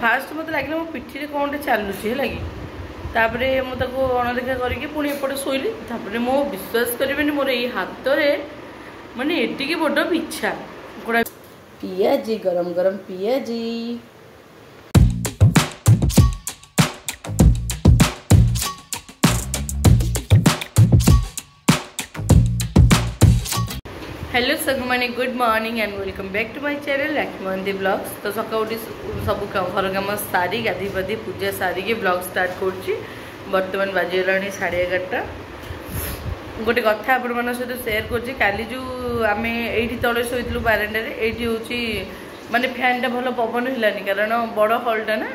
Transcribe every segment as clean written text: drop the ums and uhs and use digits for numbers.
Fast मत लगे मो पिठी कौन चलुची है तापरे मुझे अणदेखा करके पुणी एपटे शोली तापरे मो विश्वास करें मोर ये हाथ में माने एटिकी बड़ पिछा पियाजी गरम गरम पियाजी हेलो सब माने good morning and welcome back to my channel लक्ष्मणदी ब्लॉग्स। तो सका उठी सब घर कम सारी गाधी पाधी पूजा सारिकी ब्लॉग स्टार्ट कर बर्तमान बाजीगला 11:30 गोटे कथा आपण मन सहित शेयर कर जो आम ये तले शोलु बारांडे ये माने फैन टा भल पवन है कारण बड़ हॉलटा ना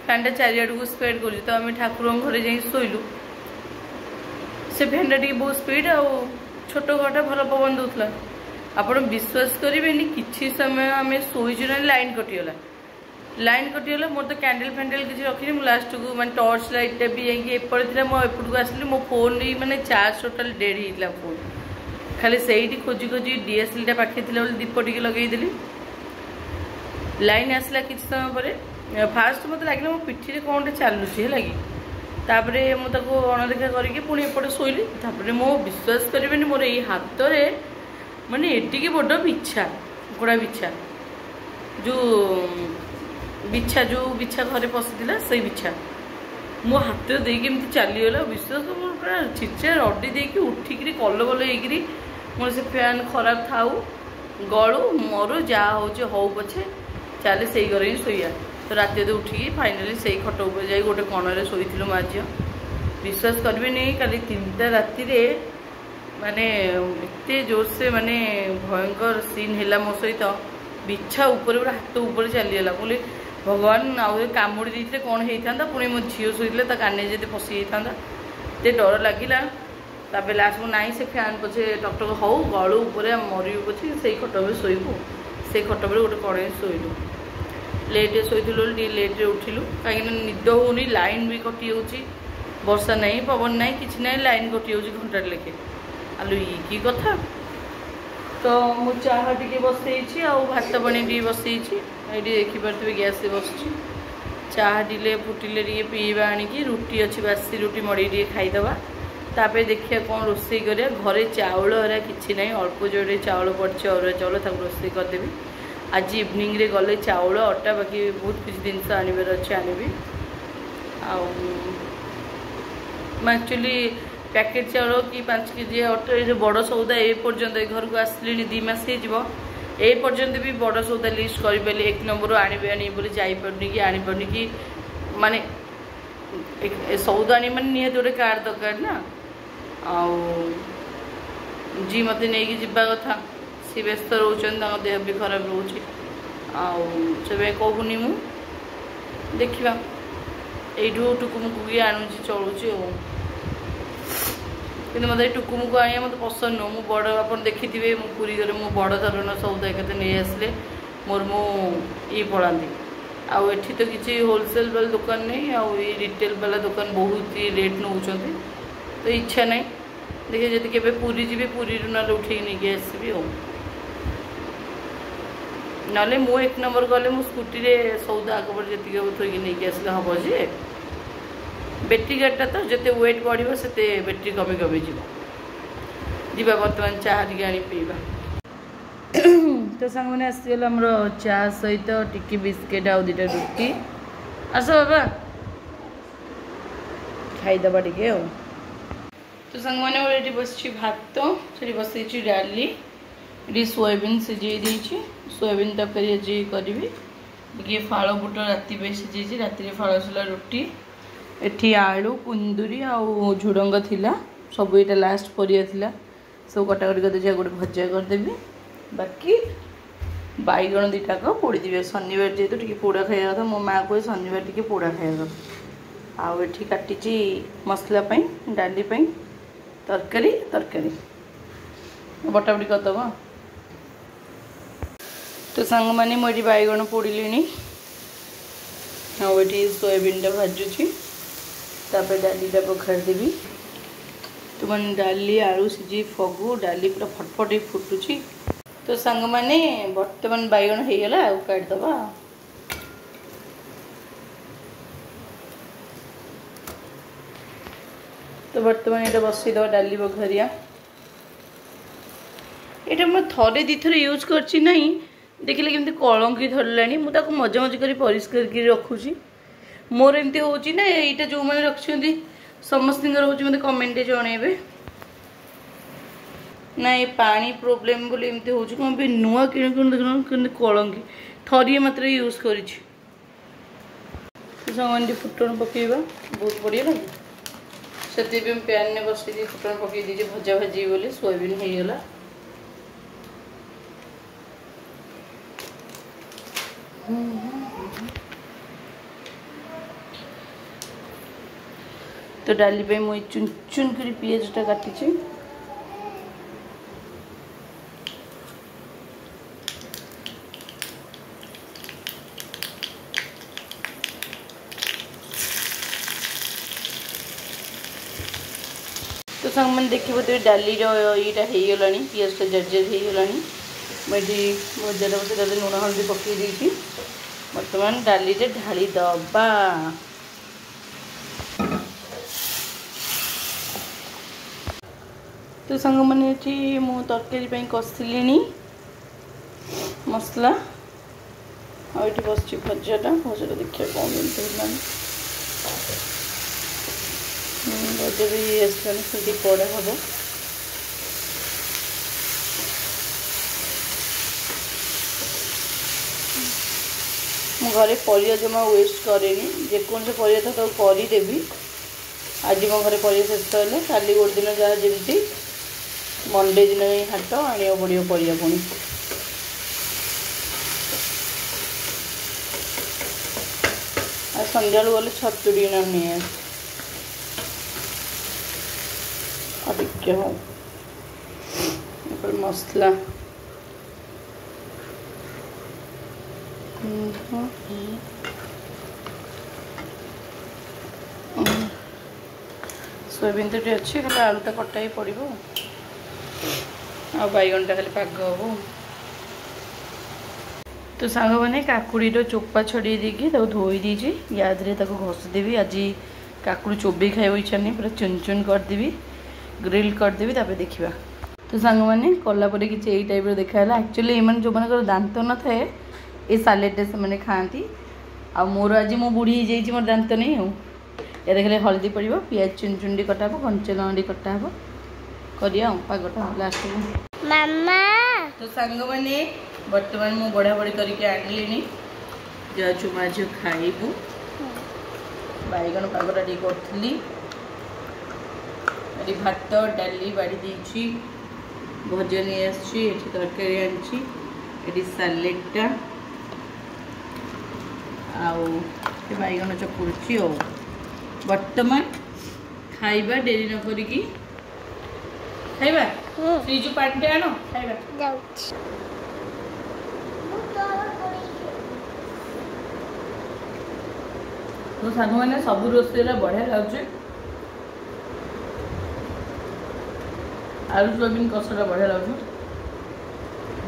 फैन टा चारिआड़ को स्प्रेड कर तो आम ठाकुर घर जा शोलु से फैन टा बहुत स्पीड आ छोट घरटा भल पवन दूसरा आपण विश्वास करेंगे किसी समय आम शोचु ना लाइन कटिगला मोर तो कैंडल फैंडल किसी रखी मुझे लास्ट को मैं टॉर्च लाइटा भी एपटे मुझे आसली मो फोन मैंने चार्ज टोटाल डेड होता फोन खाली से खोजी खोजी डीएसएलआर पाखे थी दीप टी लगेदेली लाइन आसला किसी समय पर फास्ट मत लगे मो पिठी कौन चलुची है तापरे मुझे अणदेखा करके पुणी एपटे शोली तापरे मो विश्वास करें मोर ये हाथ में माने एटिकी बड़ बिछा कुड़ा बिछा जो बिछा घरे पशिला से बिछा मो हाथ देकी चलीगला विश्वास पूरा चिचा रडी देकी उठिक कल बल होगी मोर से फैन खराब थाऊ गलू मरु जहाँ हूँ पछे चले से घर ही शोया तो रात उठिकी फाइनाली से खट उपर जा गोटे कणरे शोलु माँ झील विश्वास करें नहीं काली 3टा राति माने एते जोर से माने भयंकर सीन है मो सहित बिछा ऊपर पूरा हाथ ऊपर चलीगला बोली भगवान आउ कामुड़ी देते कौन होता पुणी मो झील शोले काने जब पशि जाता तो डर लगिला तापर लास्ट को नाई से फैन पछे टकटक हौ गलू उपर मरु पछे से खट में शोबू से खट पर गोटे कड़े शोलु लेटे शोलु लेट्रे उठिलु कहीं निद होनी लाइन भी कटि जाऊँगी वर्षा नहीं पवन नहीं किसी ना लाइन कटि जाऊँगी घंटा लेखे आलू ये कथा तो मु चाह टी बसई भात पानी टी बसई ये देखिपे गैस से बस चाह टे फुटिले टे पीवा आणिकी रुटी अच्छी बासी रुटी मड़ी टे खाईदे तापर देखिए कौन रोसे करा घरे चाउल हरा कि ना अल्प जोड़े चाउल पड़े अरुआ चाउल रोसे करदेवी आज इवनिंग रे गले चाउल अटा बाकी बहुत किसी जिनस आनबार अच्छे आनबी एक्चुअली पैकेट चाउल कि 5 केजी अटा जो बड़ सौदा ए पर्यंत घर को आसली 2 मास ए पर्यंत भी बड़ सौदा लिस्ट करें 1 नंबर आने बोले जापारनी कि आनीपारनी कि माने सौदा आनी मैंने निहत गोटे कार दरकार ना जी मत नहीं जावा कथा सी व्यस्त रोचन देह भी खराब रोचे से कहूनी मु देखा यू टुकुमुकु आणुची चलुची कि मतलब टुकुमुकु आने मत पसंद नुह मु बड़ आप देखी थे मु पूरी गले मो बड़ धरण सौदा एक नहीं आसले मोर मु ये पढ़ाती आउ एठी तो किसी होलसेल वाला दुकान नहीं आउ रिटेल वाला दुकान बहुत ही रेट नौ तो इच्छा नहीं देखिए जब के पूरी जी पूरी ना उठे नहीं आसबि ना मु 1 नंबर गले मो स्कूटी रे सौदा आगपट जी थोड़ी नहीं आसले हम जे बैटेरी गाड़ीटा तो जिते वेट बढ़ से बैटेरी कमी कमी जीवा बर्तमान चाह टी आनी पीवा तो सांग मैंने आसगला आमर चाह सहित टिकी बिस्किट आउ 2टा रुटी आस बाबा खाईदबा टे तो सांग मैंने बस भात से बसई डाली ये सोयाबीन सिझे सोयाबीन तरकारी आज करी टे फाड़ बुट राति सिझे राति फाड़ सला रुटी एठी आलू कुंदुरी आउ झुडंग थिला सब ये लास्ट परिया थिला सब कटाकटी करदे गोटे भजा करदेवी बाकी बैगण 2टाक पोड़ी देवे शनिवार जेहेतु टी पोड़ा खाया कथा मो माँ कहे शनिवार टी पोड़ा खाया कथा आउ एठी काटी मसला डाली तरकारी तरकारी बटाबटी करदब तो सांग मैंने मुझे बैगण पोड़िली आउे सोयाबीन टा भाजुची तापर डालीटा पखारदेवी तो मैंने डाली आलू सिझी फगु डाली पूरा फटफट फुटुची तो सांग मैंने बर्तमान बैगण हो गला काटदबा तो बर्तमान ये बसईद डाली बघरिया ये मैं थे दी थर यूज कर देखिले केमती कलंकी धरलानी मुझे मजा मजी कर परिष्कार कर रखुची मोर एमती हो ना यहाँ जो मैंने रखिंट समस्त मत कमेंट जनइबे ना ये पानी प्रोब्लेम बोली एमती हो कौन भी नुआ किण देख कलंकी थरिए मात्र यूज कर फुटण पकेबा बहुत बढ़िया लगे से पैन में बसई फुटण पकई दीजिए भजा भाजी बोली सोयाबीन हो गला तो डाली पे मुझे चुन चुन कर पियाजटा काटी तो संग मैंने देखिए तो डाली यहाँ हो गला पियाजटा जर्जर हो गला मुझे भजा बस लुण हल्दी पकई दी बर्तमान डाली ढाली दबा तो सांग मैंने मु तरकारी कषिली मसला और ये बस भजाटा भजाटा देखिए कौन भजा भी आसानी कड़ा हम घरे परिया जमा वेस्ट करे जेकोसी परिया था करदेवी आज मो घर परिया शेष है काली गोटे दिन जहाँ जमी मंडे दिन ही हाट आने पड़ो परिया पुणी सन्ध्या गले छतुड़ी ना नहीं हो मसला सोयाबीन तो ये अच्छी खाली आलूटा कटा ही पड़ो आ बैगनटा खाली पाग हम तो सांग मैंने काकुड़ीर चोपा छड़े देकी धोई दीजिए यादरे घसीदेवी आज काकुड़ी चोबे खाई इच्छा नहीं पूरा चुन चुन करदेवी ग्रिल करदेवी तापर देखा तो सांग मैंने कलापर कि यही टाइप देखा एक्चुअली एम जो मान दांत न थाए ये सालेडे से खाती आ मोर आज मो बुढ़ी हो जाइए मोर दांत नहीं हूँ या देखले हल्दी पड़ो पियाज चुन चुंडी कटा हे कंचा लंडी कटा हे करिया पागटा लास्ट मामा तो सांग मैंने बर्तमान मु बढ़ा बढ़ी करके आनली जाचु माझ खाइबू बैगन पागटा टी करी भात डाली बाड़ी देछि भजा नहीं आसी तरकारी आनी सालेडटा आउ बैगन चकुड़ी बर्तमान खाइबा डेरी न करिकी खाइबा फ्रिज पानी आनो खाइबा तो सांग मैंने सब रोसे बढ़िया लगे आलू सोयाबीन कषाटा बढ़िया लगे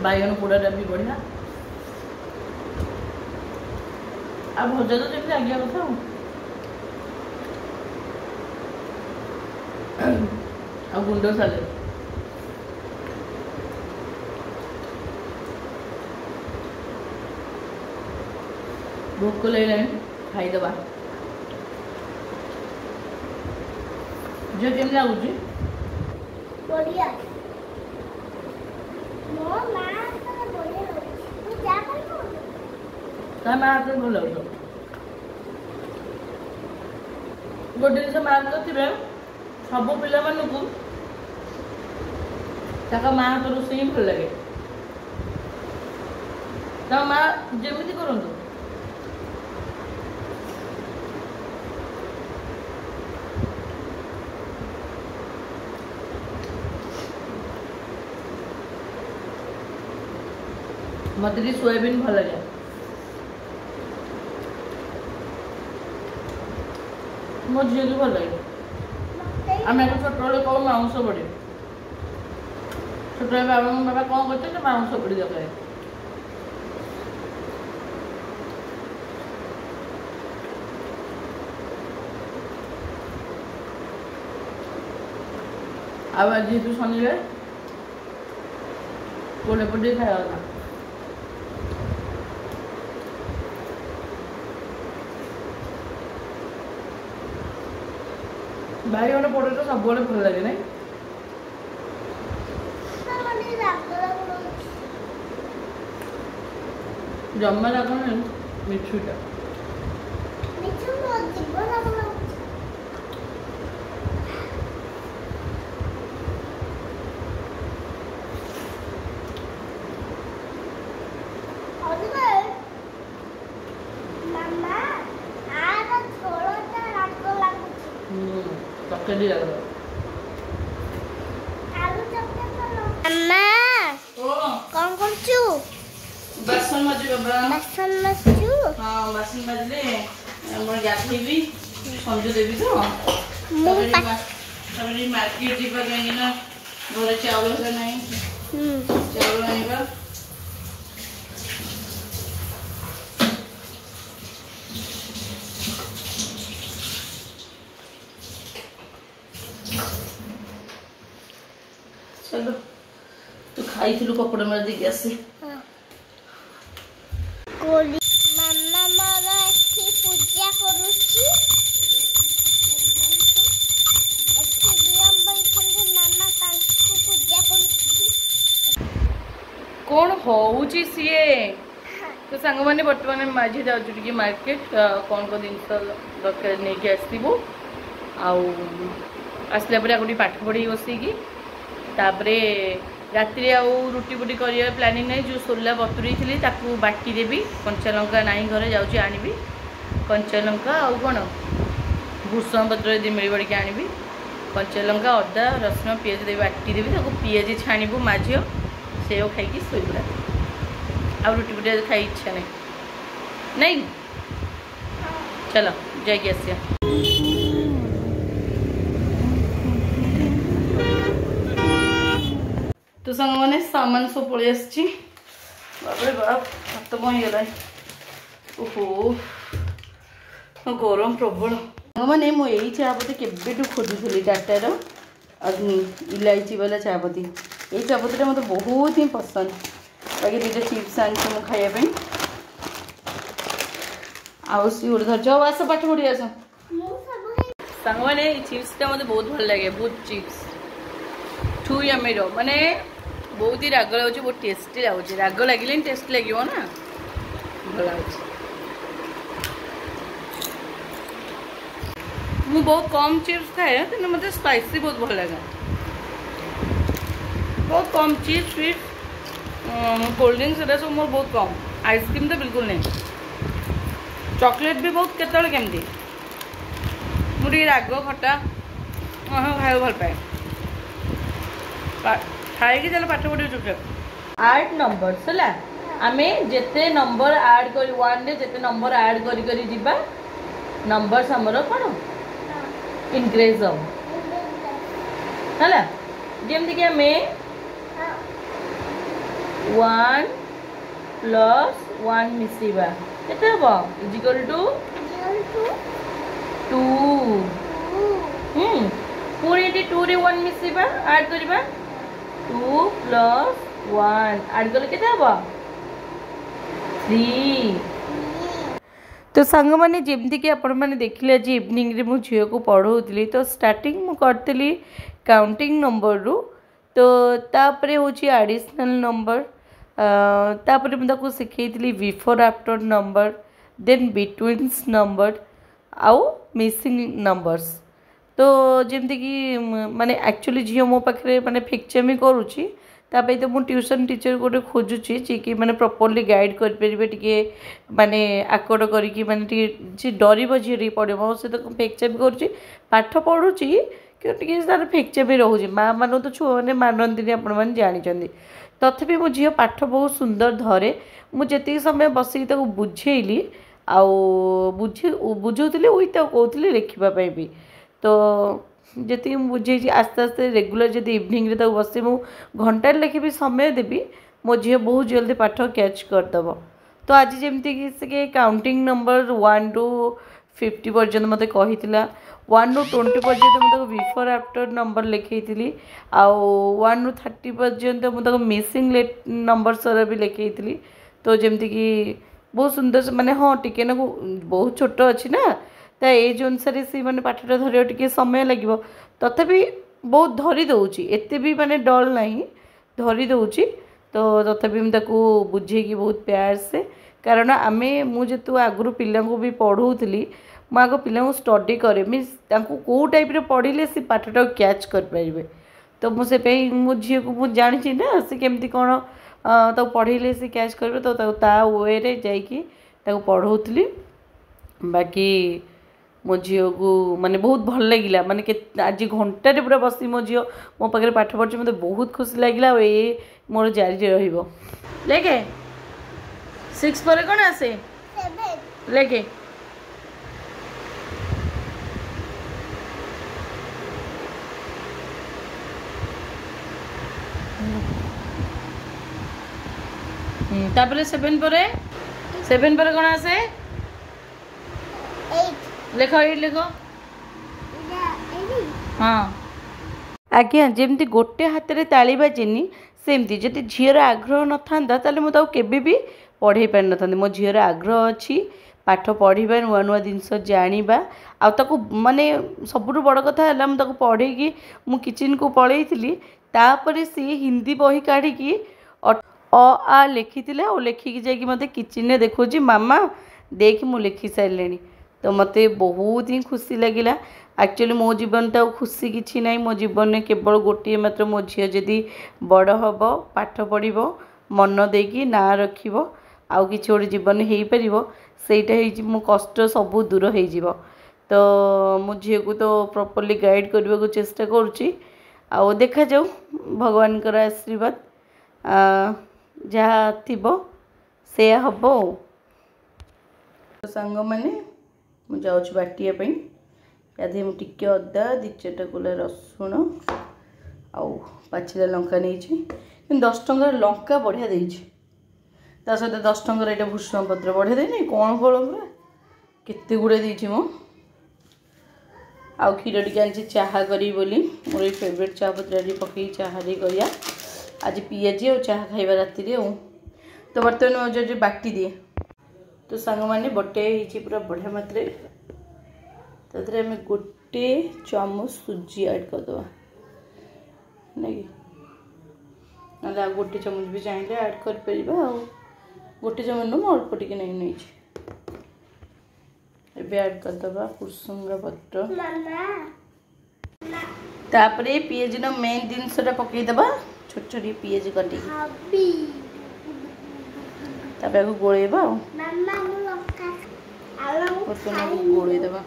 बैगन पोड़ाटा भी बढ़िया आ भजा तो जमी लगे कथा आ गुंड साले भोक लगे खाईदबा जो केम लगुच बढ़िया मो मां तो बढ़िया तू क्या करबो ता मां हाथ भल लगो गोटे जिन मार्क करथिबे सब पिला मानकु ताका मां हाथ रोषेई भल लगे ता मां जेमिति करंतु मत सोयाबीन भल लगे मो झील की भल लगे आम छोट बेले कौ मांस बड़ी छोट बाबा बाबा कौन करते मांस बड़ी दरकार अब आज जेहेतु शनिवार पोड़े पोड़े खाया था भाई गोटे पोड़े तो सब भल लगे ना जमा लग मिठुटा चॉकलेट लग कौन करचू बासन मजी बाबा बासन मजचू हाँ बासन मजले मोर गाथेबी संजू देवी तो तबे मार्केट जीवा कहीं ना घर चावल है नहीं चावल आइबा चलो तू खाई थिलु कपड़ा मार देके आसे कोली मम्मा मोर अच्छी पूजा करूची अच्छी दियम बैठे मामा कांकु पूजा करूची कौन होउची सीए तो सांग माने वर्तमान माझे जाउछु कि मार्केट कौन को दिन दरकार नहीं के आसीबो आउ आसला परे आगुटी पाठ पढ़ी बसिकी तापरे रात्रि आउ रुटी बुटी कर प्लानिंग नहीं जो सोला बतुरी थी ताकू बाटी देवी कंचा लंका ना घर जाऊँगी आनबी कंचा लंका आउ कौन भूषण पत्र यदि मिल बड़ी आनबी कंचा लंका अदा रसुण पिज देवी बाटी देवी ताको पिज छाणबू माँ झील से खाई शोला आ रुटी बुटी खाई इच्छा नहीं नहीं चलो जाकि आसिया तो संग मैंने सामान सब पलि आसी बापरे बाप हाथ कहीं गला ओहो गरम प्रबल संग मैंने मुझे चापती केबेठू खोजुली टाटार इलायची वाला चापती ये चापतीटा मत बहुत ही पसंद बाकी दुटा चिप्स आनी मु खायापी आउ सी गोटे धर जाओ आस पाठ पढ़ी आस सांग मैंने चिप्सटा मत बहुत भल लगे बहुत चिप्स ठू यमी माने बहुत ही राग लगुच बहुत टेस्टी लगुच राग लगे टेस्ट लगे ना भल लगुच मु बहुत कम चिप्स खाए तेना मत स्पाइसी बहुत भल लगे बहुत कम चिप्स फिर कोल्ड ड्रिंक्स सब मोर बहुत कम आइसक्रीम तो बिल्कुल नहीं चॉकलेट भी बहुत केतल केमती मुझे राग खटा खाए भल पाए खाई चलो पाठ पढ़ी चुपचाप 8 नंबर्स है आम जिते नंबर ऐड कर 1 रे जिते नंबर ऐड करी जीवा नंबर्स हमर कौन इनक्रीज हम है जमती कि आम 1 प्लस 1 मिसेबा केते हम इजिकल टू 2 पूरी 2 रे 1 मिसेबा ऐड करबा 2 प्लस 1 ऐड कले केते हबा 3 तो सांग मैंने जमती कि आपण मैंने देखिले आज इवनिंग रे मु झियो को पढ़ौतली तो स्टार्टिंग मु करतली काउंटिंग नंबर रु तो तापरे होची एडिशनल नंबर तापरे मु ताको सिखेइतली before after number then betweens number आउ मिसिंग नंबर्स तो जमती कि माने एक्चुअली झील मो पाखे माने फिक्चमी करुच्ची तापाई तो मुझे ट्यूशन टीचर गोटे खोजुची जी कि माने प्रॉपर्ली गाइड करें टे माने आकड़ करी माने डर झी पढ़ो से तो फेक्चमी करुच्ची पाठ पढ़ुची कि तार फेक्चमी रोचे माँ मान तो छुआ मैंने मानती आपण जानते तथापि मो झील पाठ बहुत सुंदर धरे मुझे समय बसिक बुझेली बुझौली उइथ कहती लिखापी भी तो जी बुझे आस्ते आस्ते रेगुलर जब इवनिंग रे बस मु घंटा लेखे भी समय देवी मो झील बहुत जल्दी पाठ कैच करदेव तो आज जमती कि काउंटिंग नंबर 1 टू 50 पर्यंत मते कहितिला 1 ରୁ 20 पर्यंत मु ताको बिफोर आफ्टर नंबर लिखैतिली आउ 1 ରୁ 30 पर्यंत मु ताको मिसिंग नंबर सर भी लिखैतिली तो जमती कि बहुत सुंदर माने हाँ टिके ना बहुत छोट अच्छी ना ता एज अनुसार सी मैंने पाठटा धरिया टिके समय लगे तथापि बहुत धरी दौची एते भी माने डल नहीं धरी दौची तो तथापि मुझे बुझेगी बहुत प्यार से कारण आमे मुझे आगुरी पिला भी पढ़ाऊली मु आग पिला स्टडी करे मीन्स कौ टाइप पढ़ले सी पाठटा कैच कर तो मुझे मो झी को मुझे जानी ना सी केमती कौन तो पढ़ले सी कैच कर तो ता वे रे जाइकी पढ़ाऊली बाकी मो झी को माने बहुत भल लगिला माने आज घंटे पूरा बसी मो झी मो पाखे पाठ पढ़ी मतलब बहुत खुशी लगिला ये मोर जारी रहिबो लेके 6 पर कौन आसे 7 लेके तापरे 7 पर कौन आसे 8 लेखो 8 लेखो हाँ आज्ञा जमती गोटे हाथ में ताली बाजिनी सेमती जदि झीर आग्रह न था ताले मुझे केबे भी पढ़े पार न था मो झीर आग्रह अच्छी पाठ पढ़ा नुआ नुआ जिनस जाना आउ माने सबुठ बड़ कथा है मुझे पढ़ेगी मु किचन को पलैली तापर सी हिंदी बही काढ़ी अ आ लिखी और लिखिकी जाकि मत किचन में देखो मामा देख मु लिखि सारे तो मत बहुत ही खुशी लगिला एक्चुअली मो जीवन तो खुशी किसी ना मो जीवन में केवल गोटे मात्र मो झी जदि बड़ हम पाठ पढ़ मन देकी ना रख आउ कि गोटे जीवन हो पार से मो कष्ट सब दूर हो तो मो झी को तो प्रॉपर्ली गाइड करने को चेष्टा करुँची आउ देखा जाऊ भगवान का आशीर्वाद जहाँ थी से हम तो सांग मैंने मुझे जाऊँ बाटियापी यादे मुझे अदा 2-4 कुला रसुण आउ पाचिला लंका नहीं 10 टंकार लंका बढ़िया देती सहित 10 टंकार यहाँ भूषण पत्र बढ़िया देनी कौन फल पूरा केते गुड़े देती मो आउ क्षीर टी आनी चाहा करी बोली मोर फेवरेट चाह पत्र पकई चाह करिया आज पियाजी और चाह खाइबा राति तो बर्तमान मुझे बाटी दिए तो सांग मैंने बटे पूरा बढ़िया मात्रे तादरे आम गोटे चामच सुजी ऐड करदे नहीं ना गोटे चामच भी चाहिए ऐड कर गोटे चामच नु अल्प टिके नहीं ऐड करदे कुसुम पत्र तापरे पियाज न मेन जिनसटा पकईदबा छोट छोट पियाज कटिकी तापर गोलेबा गोलेदबा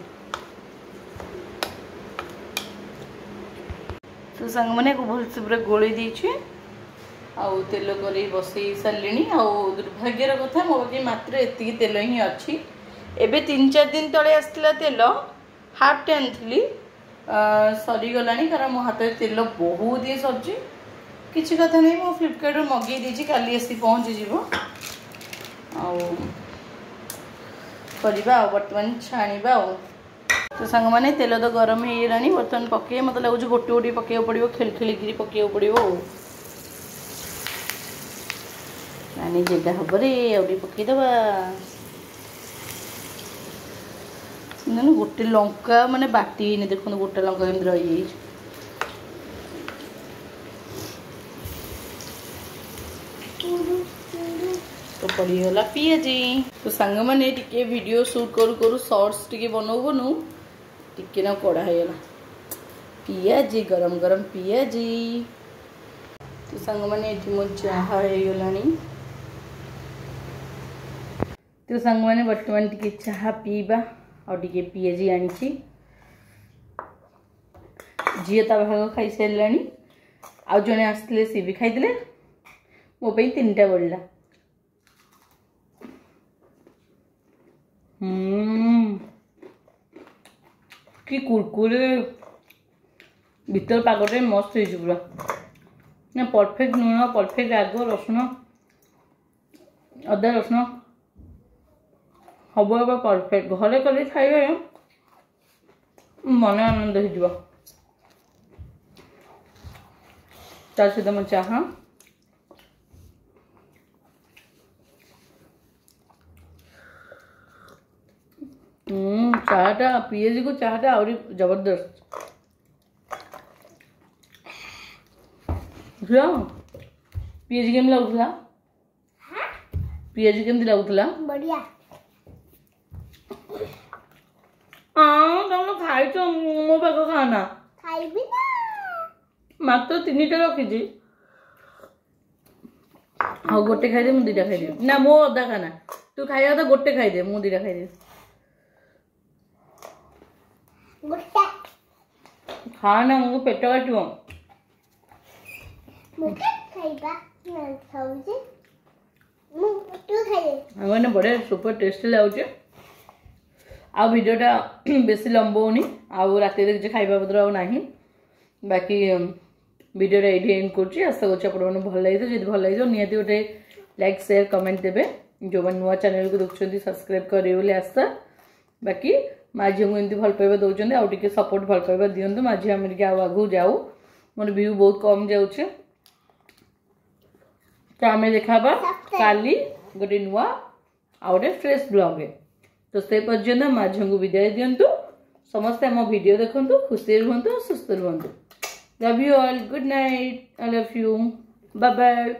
तो सांग मैंने भलसे पूरा गोली देछे आउ तेल करी बसई सारे आउ दुर्भाग्यर कथा मो पाखे मात्र एति तेल ही अच्छी एबे 3-4 दिन तले आसला तेल हाफ टे आनी सरीगला कारण मो हाथ में तेल बहुत ही सरी किसी कथा नहीं मो फ्लिपकार्ट मगई देछि काली आसी पहुँची जीवो करवा बर्तमान छाणीबा तो सांग मैंने तेल तो गरम हो गलानी बर्तमान पके मत लगुच गोटे गोटे पकेक पड़ो खेल खेलिकी पकेक पड़ो नानी जेगा हम रे पकईदबा गोटे लंका माने बाटी देखो गोटे लंका केमती रही तो पड़गला पियाजी तो सांग मैंने टिके वीडियो शूट करू करू शॉर्ट्स टिके बनऊ बनऊ टिके ना कड़ा होगा पियाजी गरम गरम पियाजी तो सांग मैंने मो चाह हो गला तो सांग मैंने बर्तमान टिके चाह पीवा और टिके पियाजी आनी झील ता भाग खाई सारे आउ जड़े आसते सी भी खाई मो 3टा बढ़ला कि कुरकुरे भीतर पागटे मस्त हो पूरा ना परफेक्ट लुण परफेक्ट राग रसुण अदा रसुण हब एबा परफेक्ट घरे कले खाइबे मन आनंद हो सहित मो चाह चाहटा पीएजी को चाहटा और जबरदस्त पीएजी केम लगुला पीएजी केम लगुला बढ़िया तुम खाई मो पाख खाना खाइबी ना मात्र 3टा रखी हाँ गोटे खाई मुझे 2टा खाई ना मो अधा खाना तू खाइबा तो गोटे खाई मु 2टा खाई गोटे खाना मुझे पेट काटो मुझे खाइबा ना खाउजे मु तू खाइबे मैंने बढ़िया सुपर टेस्टी लगुचे आ वीडियोटा बेसी लंबा होनी आउ राति किसी खाइबा पत्र आउ नहीं बाकी वीडियोटा ये एंड कर आशा कर भल लगे जब भल लगे निहाती गोटे लाइक शेयर कमेंट देवे जो मैंने नुआ चैनल को देखते सब्सक्राइब करेंगे बोली आशा बाकी माँ झील को एमती भल पाइबा दौरान आउ टे सपोर्ट भल पाइबा दिंतु माँ झी आम आगू जाऊ मोर व्यू बहुत कम जाऊे तो आम देखा काली गोटे नुआ आ गए फ्रेश ब्लॉग तो से पर्यंत माँ झी को विदाय दिंतु समस्ते आम वीडियो देखु खुशी रुहतु सुस्थ रुहतु love you all good night I love you bye bye.